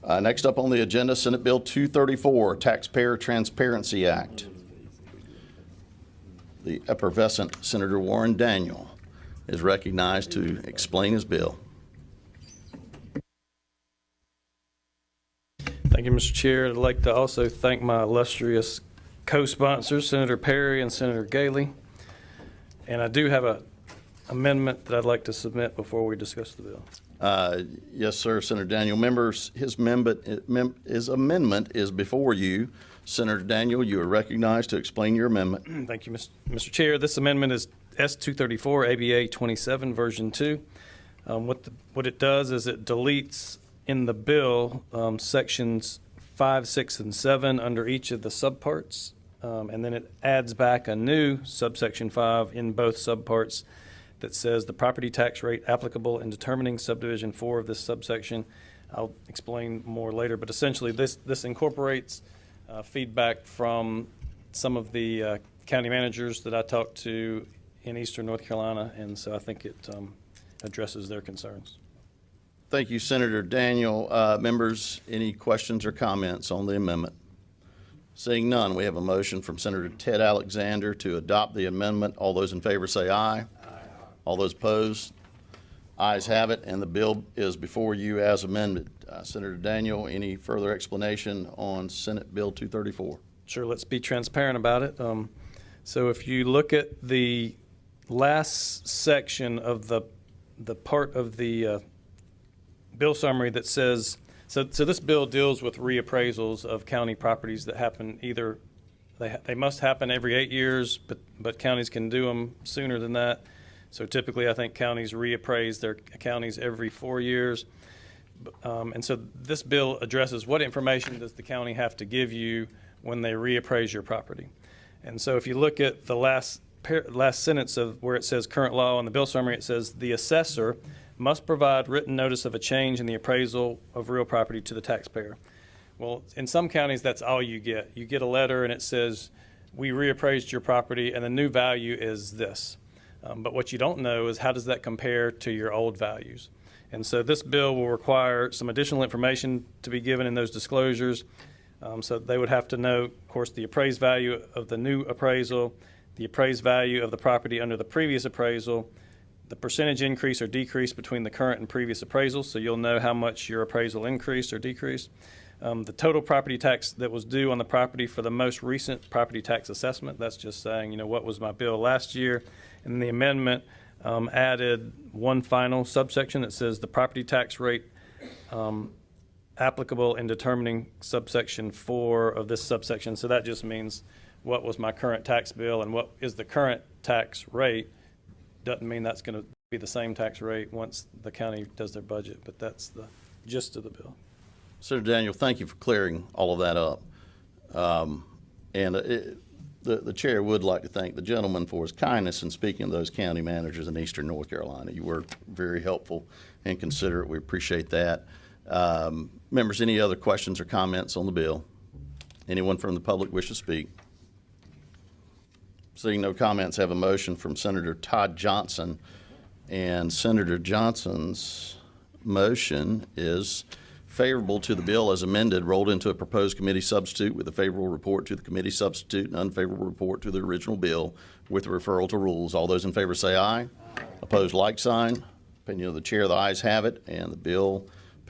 Next up on the agenda, Senate Bill 234, Taxpayer Transparency Act. The effervescent Senator Warren Daniel is recognized to explain his bill. Thank you, Mr. Chair. I'd like to also thank my illustrious co-sponsors, Senator Perry and Senator Galey. And I do have an amendment that I'd like to submit before we discuss the bill. Yes, sir, Senator Daniel. Members, his amendment is before you. Senator Daniel, you are recognized to explain your amendment. Thank you, Mr. Chair. This amendment is S234, ABA 27, version 2. What it does is it deletes in the bill sections 5, 6, and 7 under each of the subparts, and then it adds back a new subsection 5 in both subparts that says the property tax rate applicable in determining subdivision 4 of this subsection. I'll explain more later, but essentially this incorporates feedback from some of the county managers that I talked to in eastern North Carolina, and so I think it addresses their concerns. Thank you, Senator Daniel. Members, any questions or comments on the amendment? Seeing none, we have a motion from Senator Ted Alexander to adopt the amendment. All those in favor say aye. Aye. All those opposed? Ayes have it, and the bill is before you as amended. Senator Daniel, any further explanation on Senate Bill 234? Sure, let's be transparent about it. So if you look at the last section of the part of the bill summary that says, so this bill deals with reappraisals of county properties that happen either, they must happen every 8 years, but counties can do them sooner than that. So typically I think counties reappraise their counties every 4 years. And so this bill addresses what information does the county have to give you when they reappraise your property. And so if you look at the last sentence of where it says current law in the bill summary, it says the assessor must provide written notice of a change in the appraisal of real property to the taxpayer. Well, in some counties, that's all you get. You get a letter and it says, we reappraised your property and the new value is this. But what you don't know is how does that compare to your old values? And so this bill will require some additional information to be given in those disclosures. So they would have to know, of course, the appraised value of the new appraisal, the appraised value of the property under the previous appraisal, the percentage increase or decrease between the current and previous appraisals, so you'll know how much your appraisal increased or decreased. The total property tax that was due on the property for the most recent property tax assessment. That's just saying, you know, what was my bill last year? And the amendment added one final subsection that says the property tax rate applicable in determining subsection 4 of this subsection. So that just means what was my current tax bill and what is the current tax rate. Doesn't mean that's going to be the same tax rate once the county does their budget, but that's the gist of the bill. Senator Daniel, thank you for clearing all of that up. The chair would like to thank the gentleman for his kindness in speaking to those county managers in eastern North Carolina. You were very helpful and considerate. We appreciate that. Members, any other questions or comments on the bill? Anyone from the public wish to speak? Seeing no comments, have a motion from Senator Todd Johnson. And Senator Johnson's motion is favorable to the bill as amended, rolled into a proposed committee substitute with a favorable report to the committee substitute and unfavorable report to the original bill with referral to rules. All those in favor say aye. Aye. Opposed, like sign. Opinion of the chair, the ayes have it, and the bill